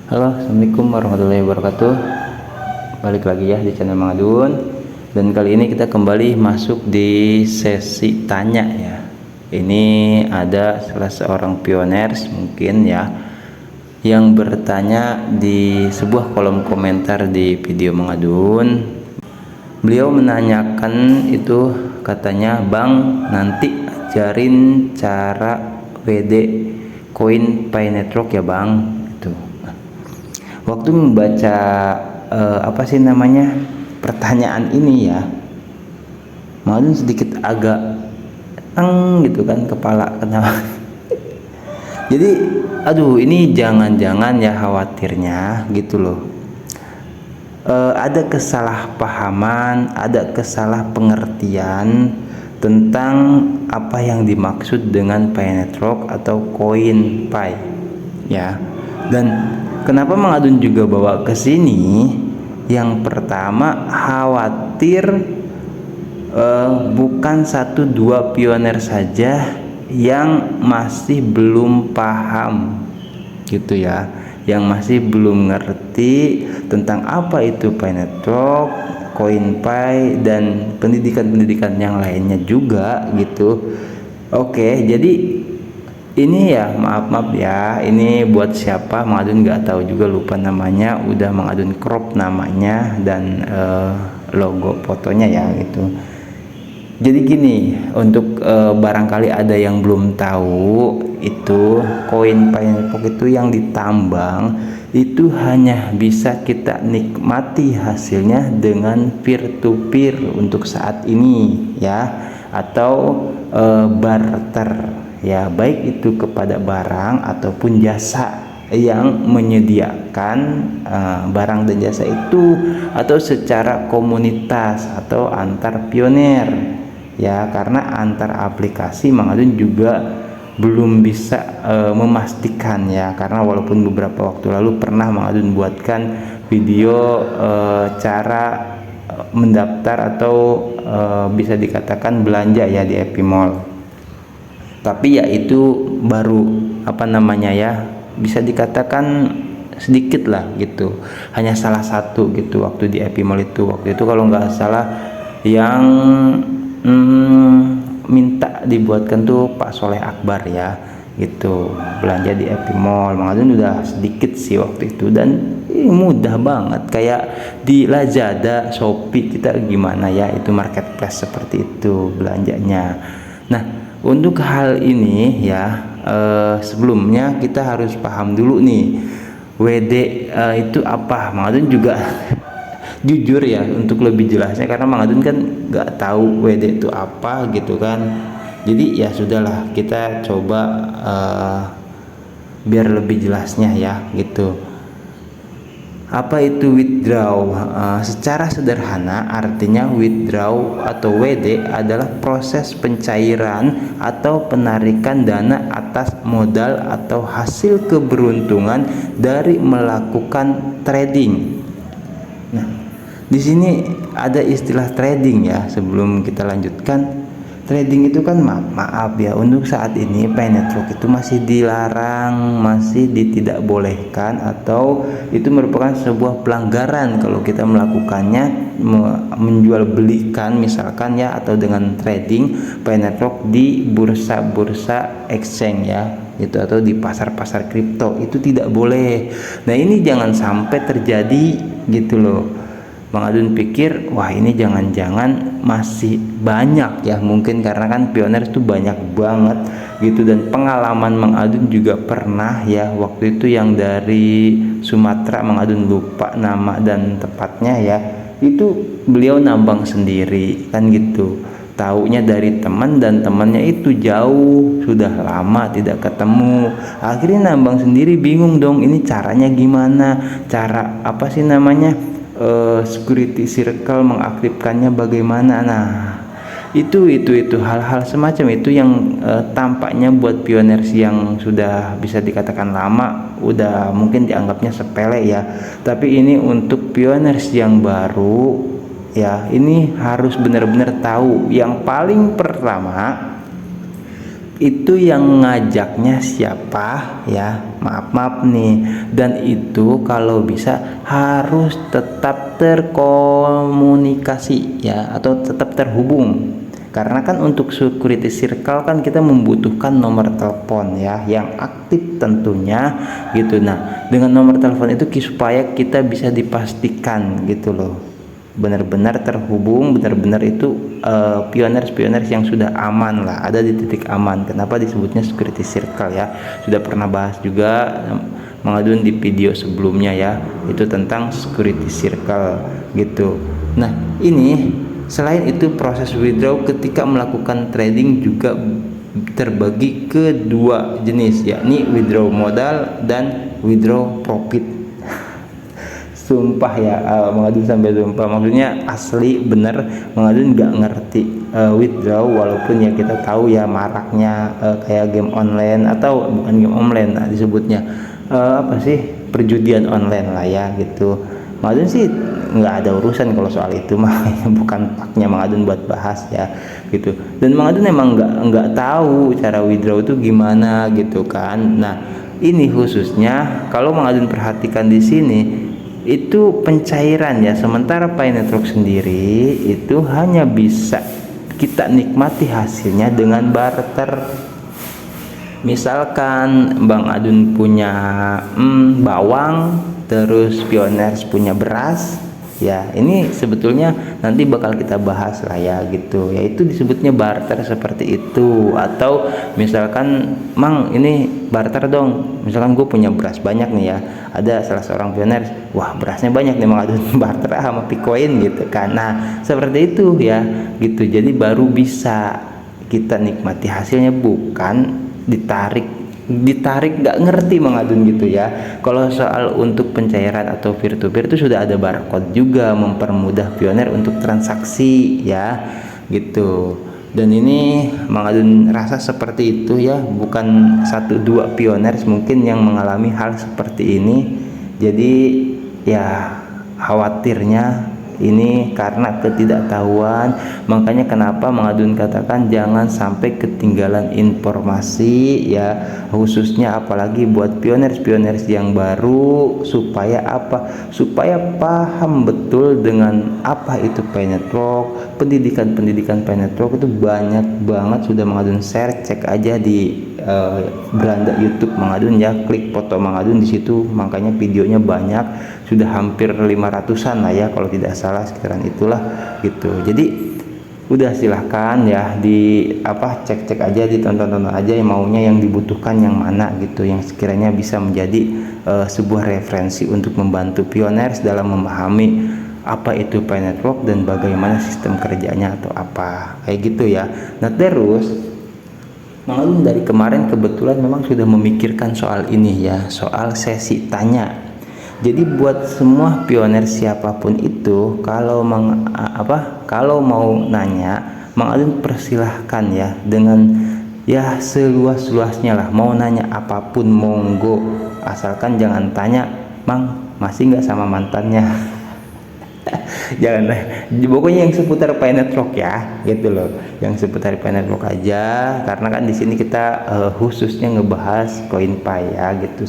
Halo, assalamualaikum warahmatullahi wabarakatuh. Balik lagi ya di channel Mang Adun. Dan kali ini kita kembali masuk di sesi tanya ya. Ini ada salah seorang pioners mungkin ya yang bertanya di sebuah kolom komentar di video Mang Adun. Beliau menanyakan itu, katanya, "Bang, nanti ajarin cara WD koin Pi Network ya Bang." Itu. Waktu membaca pertanyaan ini ya, malah sedikit agak gitu kan kepala, kenapa. Jadi ini jangan-jangan ya, khawatirnya gitu loh, ada kesalahpahaman, ada kesalahpengertian tentang apa yang dimaksud dengan Pi Network atau koin Pi ya. Dan kenapa Mang Adun juga bawa ke sini? Yang pertama, khawatir bukan 1-2 pioner saja yang masih belum paham gitu ya, yang masih belum ngerti tentang apa itu Pi Network, koin Pi, dan pendidikan-pendidikan yang lainnya juga gitu. Oke, jadi ini ya, maaf ya, ini buat siapa Mang Adun nggak tahu juga, lupa namanya, udah Mang Adun crop namanya dan logo fotonya ya gitu. Jadi gini, untuk barangkali ada yang belum tahu, itu koin Pi Network itu yang ditambang itu hanya bisa kita nikmati hasilnya dengan peer to peer untuk saat ini ya, atau barter ya, baik itu kepada barang ataupun jasa yang menyediakan barang dan jasa itu, atau secara komunitas atau antar pioner ya. Karena antar aplikasi Mang Adun juga belum bisa memastikan ya, karena walaupun beberapa waktu lalu pernah Mang Adun buatkan video cara mendaftar atau bisa dikatakan belanja ya di Happy Mall. Tapi ya itu baru bisa dikatakan sedikit lah gitu, hanya salah satu gitu waktu di Happy Mall itu. Waktu itu kalau nggak salah yang minta dibuatkan tuh Pak Soleh Akbar ya gitu, belanja di Happy Mall. Mang Adun udah sedikit sih waktu itu, dan mudah banget kayak di Lazada, Shopee, kita gimana ya, itu marketplace seperti itu belanjanya. Nah, untuk hal ini ya, sebelumnya kita harus paham dulu nih, WD itu apa. Mang Adun juga jujur ya, untuk lebih jelasnya, karena Mang Adun kan nggak tahu WD itu apa gitu kan. Jadi ya sudahlah, kita coba biar lebih jelasnya ya gitu. Apa itu withdraw? Secara sederhana artinya withdraw atau WD adalah proses pencairan atau penarikan dana atas modal atau hasil keberuntungan dari melakukan trading. Nah, di sini ada istilah trading ya. Sebelum kita lanjutkan, trading itu kan maaf ya, untuk saat ini Pi Network itu masih dilarang, masih tidak bolehkan, atau itu merupakan sebuah pelanggaran kalau kita melakukannya, menjual belikan misalkan ya, atau dengan trading Pi Network di bursa-bursa exchange ya gitu, atau di pasar-pasar kripto, itu tidak boleh. Nah, ini jangan sampai terjadi gitu loh. Mang Adun pikir, wah ini jangan-jangan masih banyak ya, mungkin karena kan pioner itu banyak banget gitu. Dan pengalaman Mang Adun juga pernah ya, waktu itu yang dari Sumatera, Mang Adun lupa nama dan tepatnya ya, itu beliau nambang sendiri kan gitu. Taunya dari teman, dan temannya itu jauh, sudah lama tidak ketemu. Akhirnya nambang sendiri, bingung dong, ini caranya gimana, cara security circle mengaktifkannya bagaimana. Nah, itu hal-hal semacam itu yang tampaknya buat pioners yang sudah bisa dikatakan lama, udah mungkin dianggapnya sepele ya. Tapi ini untuk pioners yang baru ya, ini harus benar-benar tahu. Yang paling pertama, itu yang ngajaknya siapa ya, maaf nih. Dan itu kalau bisa harus tetap terkomunikasi ya, atau tetap terhubung, karena kan untuk security circle kan kita membutuhkan nomor telepon ya yang aktif tentunya gitu. Nah, dengan nomor telepon itu supaya kita bisa dipastikan gitu loh, benar-benar terhubung, benar-benar itu pioners yang sudah aman lah, ada di titik aman. Kenapa disebutnya security circle ya, sudah pernah bahas juga mengadun di video sebelumnya ya, itu tentang security circle gitu. Nah, ini selain itu proses withdraw ketika melakukan trading juga terbagi ke dua jenis, yakni withdraw modal dan withdraw profit. Sumpah ya, mengadun sampai sumpah, maksudnya asli bener, mengadun nggak ngerti withdraw, walaupun ya kita tahu ya maraknya kayak game online, atau bukan game online, nah, disebutnya apa sih, perjudian online lah ya gitu. Mengadun sih nggak ada urusan kalau soal itu mah bukan paknya mengadun buat bahas ya gitu. Dan mengadun emang nggak tahu cara withdraw itu gimana gitu kan. Nah, ini khususnya kalau mengadun perhatikan di sini itu pencairan ya, sementara Pi Network sendiri itu hanya bisa kita nikmati hasilnya dengan barter. Misalkan Bang Adun punya bawang, terus Pioners punya beras ya, ini sebetulnya nanti bakal kita bahas lah ya gitu, yaitu disebutnya barter seperti itu. Atau misalkan Mang ini barter dong, misalkan gue punya beras banyak nih ya, ada salah seorang Pioners, wah berasnya banyak nih Mang Adun, barter sama Picoin gitu kan. Nah seperti itu ya gitu, jadi baru bisa kita nikmati hasilnya, bukan ditarik nggak ngerti mengadun gitu ya. Kalau soal untuk pencairan atau peer to peer itu sudah ada barcode juga, mempermudah pioner untuk transaksi ya gitu. Dan ini mengadun rasa seperti itu ya, bukan 1-2 pioners mungkin yang mengalami hal seperti ini. Jadi ya khawatirnya ini karena ketidaktahuan, makanya kenapa mengadun katakan jangan sampai ketinggalan informasi ya, khususnya apalagi buat pioners yang baru, supaya apa, supaya paham betul dengan apa itu Pi Network. Pendidikan Pi Network itu banyak banget sudah mengadun share, cek aja di beranda YouTube mengadun ya, klik foto mengadun di situ, makanya videonya banyak, sudah hampir 500-an lah ya kalau tidak salah, sekitaran itulah gitu. Jadi udah silahkan ya di cek aja, ditonton aja yang maunya, yang dibutuhkan yang mana gitu, yang sekiranya bisa menjadi sebuah referensi untuk membantu pioners dalam memahami apa itu Pi Network dan bagaimana sistem kerjanya atau apa kayak gitu ya. Nah terus Mang Adun dari kemarin kebetulan memang sudah memikirkan soal ini ya, soal sesi tanya. Jadi buat semua pioner siapapun itu, kalau kalau mau nanya, Mang Adun persilahkan ya, dengan ya seluas-luasnya lah, mau nanya apapun monggo, asalkan jangan tanya Mang masih nggak sama mantannya. Jangan, pokoknya yang seputar Pi Network ya gitu loh, yang seputar Pi Network aja, karena kan di sini kita khususnya ngebahas koin Pi ya gitu,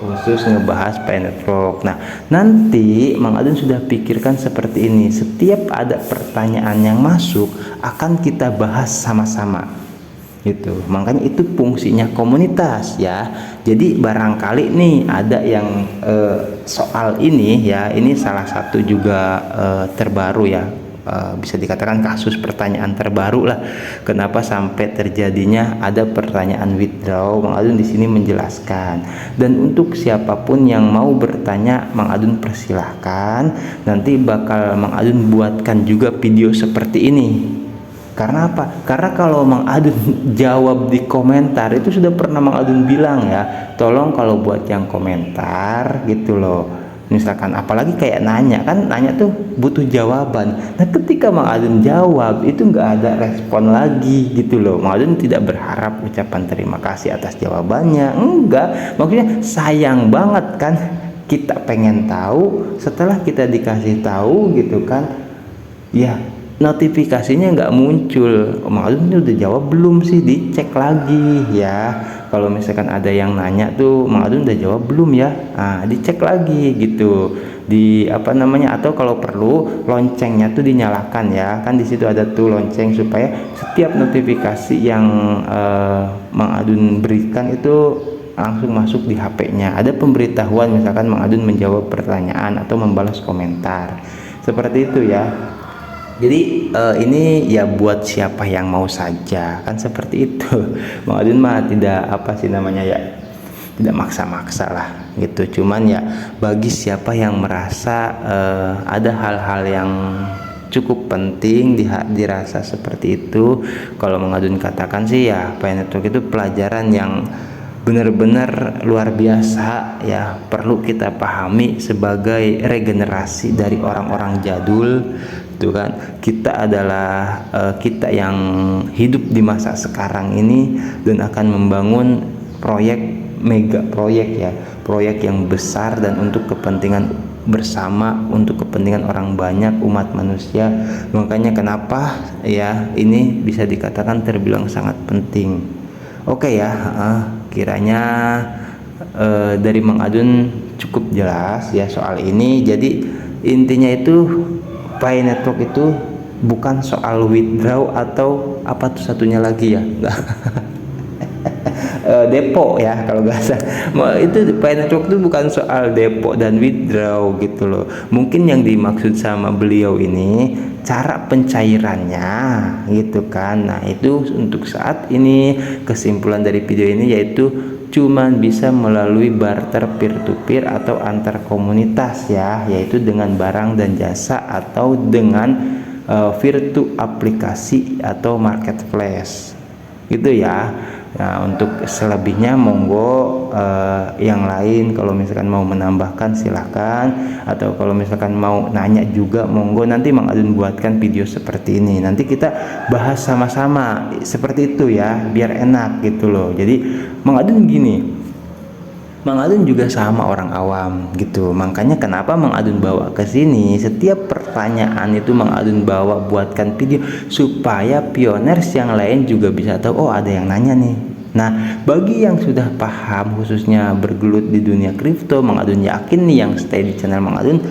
khusus ngebahas Pi Network. Nah nanti Mang Adun sudah pikirkan seperti ini, setiap ada pertanyaan yang masuk akan kita bahas sama-sama gitu. Makanya itu fungsinya komunitas ya. Jadi barangkali nih ada yang soal ini ya, ini salah satu juga terbaru ya, bisa dikatakan kasus pertanyaan terbaru lah, kenapa sampai terjadinya ada pertanyaan withdraw. Mang Adun di sini menjelaskan, dan untuk siapapun yang mau bertanya Mang Adun persilahkan, nanti bakal Mang Adun buatkan juga video seperti ini. Karena apa? Karena kalau Mang Adun jawab di komentar, itu sudah pernah Mang Adun bilang ya, tolong kalau buat yang komentar gitu loh, misalkan apalagi kayak nanya, kan nanya tuh butuh jawaban. Nah ketika Mang Adun jawab itu nggak ada respon lagi gitu loh, Mang Adun tidak berharap ucapan terima kasih atas jawabannya, enggak, maksudnya sayang banget kan, kita pengen tahu, setelah kita dikasih tahu gitu kan ya, notifikasinya nggak muncul. Mang Adun ini udah jawab belum sih, dicek lagi ya. Kalau misalkan ada yang nanya tuh, Mang Adun udah jawab belum ya, nah dicek lagi gitu, di apa namanya, atau kalau perlu loncengnya tuh dinyalakan ya, kan di situ ada tuh lonceng supaya setiap notifikasi yang Mang Adun berikan itu langsung masuk di HP-nya. Ada pemberitahuan misalkan Mang Adun menjawab pertanyaan atau membalas komentar, seperti itu ya. Jadi ini ya buat siapa yang mau saja, kan seperti itu. Mang Adun mah tidak apa sih namanya ya, tidak maksa-maksa lah gitu. Cuman ya bagi siapa yang merasa ada hal-hal yang cukup penting dirasa seperti itu, kalau Mang Adun katakan sih ya, Pi Network itu pelajaran yang benar-benar luar biasa ya, perlu kita pahami sebagai regenerasi dari orang-orang jadul. Itu kan kita adalah kita yang hidup di masa sekarang ini dan akan membangun proyek, mega proyek ya, proyek yang besar dan untuk kepentingan bersama, untuk kepentingan orang banyak, umat manusia. Makanya kenapa ya ini bisa dikatakan terbilang sangat penting. Oke ya, kiranya dari Mang Adun cukup jelas ya soal ini. Jadi intinya itu Pi Network itu bukan soal withdraw atau apa tuh satunya lagi ya, depo ya kalau nggak salah. Itu Pi Network itu bukan soal depo dan withdraw gitu loh. Mungkin yang dimaksud sama beliau ini cara pencairannya gitu kan. Nah itu untuk saat ini kesimpulan dari video ini yaitu cuman bisa melalui barter peer to peer atau antar komunitas ya, yaitu dengan barang dan jasa atau dengan virtu aplikasi atau marketplace gitu ya. Nah untuk selebihnya monggo yang lain kalau misalkan mau menambahkan silahkan, atau kalau misalkan mau nanya juga monggo, nanti Mang Adun buatkan video seperti ini, nanti kita bahas sama-sama seperti itu ya, biar enak gitu loh. Jadi Mang Adun gini, Mang Adun juga sama orang awam gitu. Makanya kenapa Mang Adun bawa ke sini, setiap pertanyaan itu Mang Adun bawa buatkan video supaya pioners yang lain juga bisa tahu, oh ada yang nanya nih. Nah, bagi yang sudah paham khususnya bergelut di dunia kripto, Mang Adun yakin nih yang stay di channel Mang Adun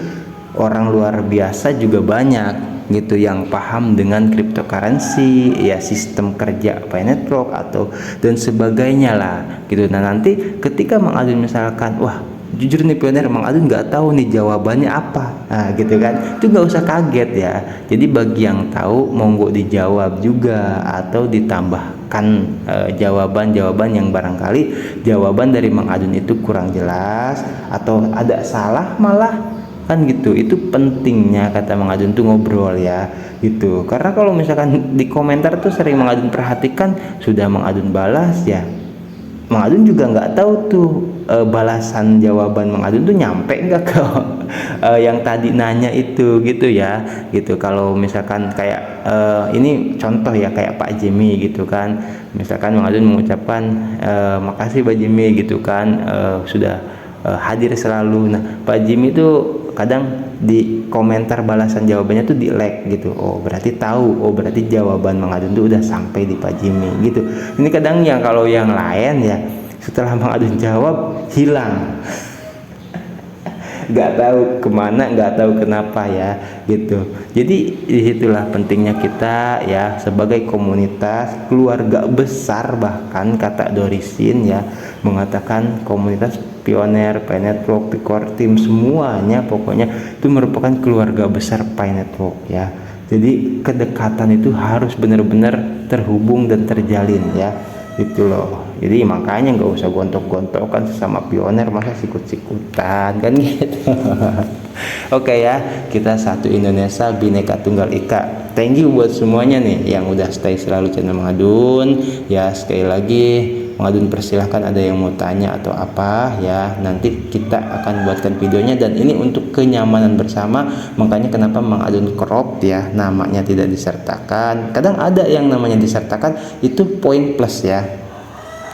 orang luar biasa juga banyak gitu yang paham dengan cryptocurrency ya, sistem kerja Pi Network atau dan sebagainya lah gitu. Nah nanti ketika Mang Adun misalkan wah jujur nih pioner, Mang Adun nggak tahu nih jawabannya apa, nah gitu kan, itu nggak usah kaget ya. Jadi bagi yang tahu monggo dijawab juga atau ditambahkan jawaban-jawaban yang barangkali jawaban dari Mang Adun itu kurang jelas atau ada salah malah kan gitu. Itu pentingnya kata Mang Adun tuh ngobrol ya gitu, karena kalau misalkan di komentar tuh sering Mang Adun perhatikan sudah Mang Adun balas ya, Mang Adun juga nggak tahu tuh balasan jawaban Mang Adun tuh nyampe nggak ke yang tadi nanya itu gitu ya gitu. Kalau misalkan kayak ini contoh ya kayak Pak Jimmy gitu kan, misalkan Mang Adun mengucapkan makasih Pak Jimmy gitu kan, sudah hadir selalu. Nah Pak Jimmy itu kadang di komentar balasan jawabannya tuh di like gitu, oh berarti tahu, oh berarti jawaban Mang Adun tuh udah sampai di Pak Jimmy gitu. Ini kadang yang kalau yang lain ya setelah Mang Adun jawab hilang nggak tahu kemana, nggak tahu kenapa ya gitu. Jadi disitulah pentingnya kita ya sebagai komunitas keluarga besar, bahkan kata Dorisin ya mengatakan komunitas pioner Pi Network, Core Team semuanya pokoknya itu merupakan keluarga besar Pi Network ya. Jadi kedekatan itu harus benar-benar terhubung dan terjalin ya gitu loh. Jadi makanya nggak usah gontok-gontokan sesama pioner, masa sikut-sikutan kan gitu. Oke ya, kita satu Indonesia Bhinneka Tunggal Ika. Thank you buat semuanya nih yang udah stay selalu channel Mang Adun ya. Sekali lagi Mang Adun persilahkan ada yang mau tanya atau apa ya, nanti kita akan buatkan videonya. Dan ini untuk kenyamanan bersama, makanya kenapa Mang Adun crop ya, namanya tidak disertakan. Kadang ada yang namanya disertakan itu poin plus ya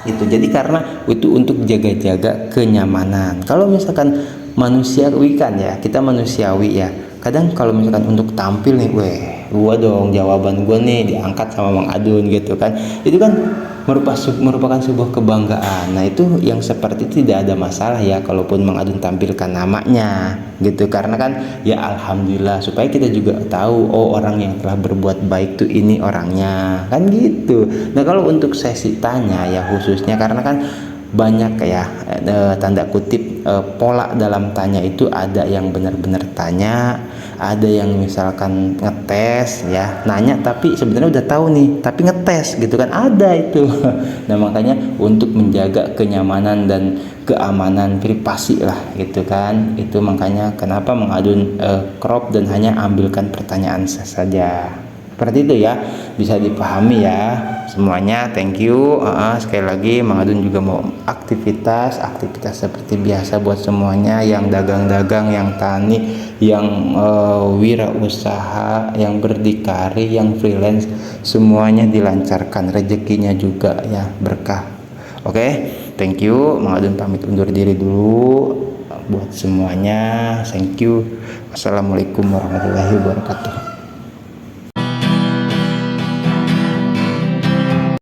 itu, jadi karena itu untuk jaga-jaga kenyamanan. Kalau misalkan manusiawi kan ya, kita manusiawi ya. Kadang kalau misalkan untuk tampil nih, gua dong jawaban gua nih diangkat sama Mang Adun gitu kan, itu kan merupakan sebuah kebanggaan. Nah itu yang seperti itu tidak ada masalah ya kalaupun Mang Adun tampilkan namanya gitu, karena kan ya alhamdulillah supaya kita juga tahu oh orang yang telah berbuat baik tuh ini orangnya kan gitu. Nah kalau untuk sesi tanya ya khususnya karena kan banyak ya tanda kutip pola dalam tanya itu, ada yang benar-benar tanya, ada yang misalkan ngetes ya, nanya tapi sebenarnya udah tahu nih tapi ngetes gitu kan, ada itu. Nah makanya untuk menjaga kenyamanan dan keamanan privasi lah gitu kan, itu makanya kenapa Mang Adun crop dan hanya ambilkan pertanyaan saja seperti itu ya, bisa dipahami ya semuanya. Thank you. Sekali lagi Mang Adun juga mau aktivitas seperti biasa buat semuanya yang dagang-dagang, yang tani, yang wirausaha, yang berdikari, yang freelance, semuanya dilancarkan rezekinya juga ya, berkah. Oke, thank you. Mang Adun pamit undur diri dulu buat semuanya. Thank you. Wassalamualaikum warahmatullahi wabarakatuh.